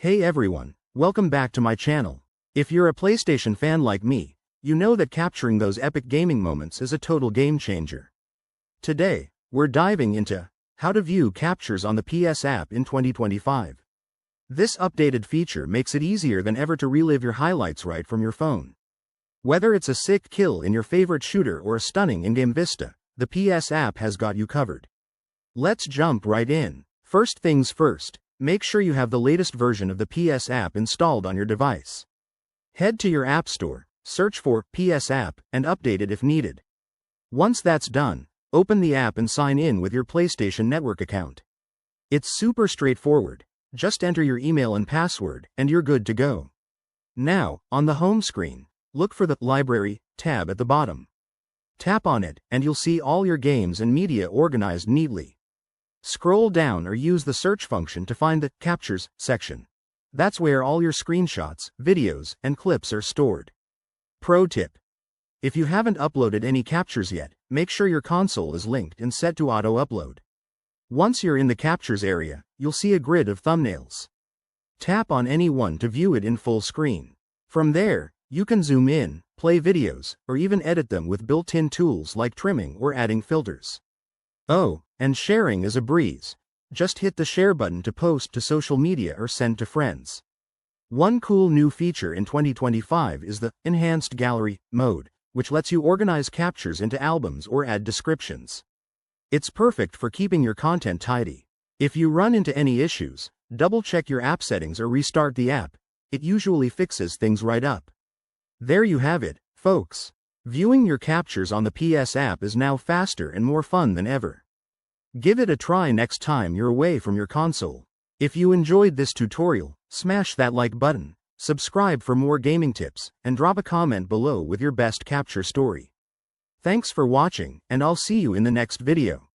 Hey everyone, welcome back to my channel. If you're a PlayStation fan like me, you know that capturing those epic gaming moments is a total game changer. Today, we're diving into how to view captures on the PS app in 2025. This updated feature makes it easier than ever to relive your highlights right from your phone. Whether it's a sick kill in your favorite shooter or a stunning in-game vista, the PS app has got you covered. Let's jump right in. First things first, make sure you have the latest version of the PS app installed on your device. Head to your App Store, search for PS app, and update it if needed. Once that's done, open the app and sign in with your PlayStation Network account. It's super straightforward, just enter your email and password, and you're good to go. Now, on the home screen, look for the Library tab at the bottom. Tap on it, and you'll see all your games and media organized neatly. Scroll down or use the search function to find the Captures section. That's where all your screenshots, videos, and clips are stored. Pro tip: if you haven't uploaded any captures yet, make sure your console is linked and set to auto-upload. Once you're in the Captures area, you'll see a grid of thumbnails. Tap on any one to view it in full screen. From there, you can zoom in, play videos, or even edit them with built-in tools like trimming or adding filters. Oh, and sharing is a breeze. Just hit the share button to post to social media or send to friends. One cool new feature in 2025 is the Enhanced Gallery mode, which lets you organize captures into albums or add descriptions. It's perfect for keeping your content tidy. If you run into any issues, double-check your app settings or restart the app. It usually fixes things right up. There you have it, folks. Viewing your captures on the PS app is now faster and more fun than ever. Give it a try next time you're away from your console. If you enjoyed this tutorial, smash that like button, subscribe for more gaming tips, and drop a comment below with your best capture story. Thanks for watching, and I'll see you in the next video.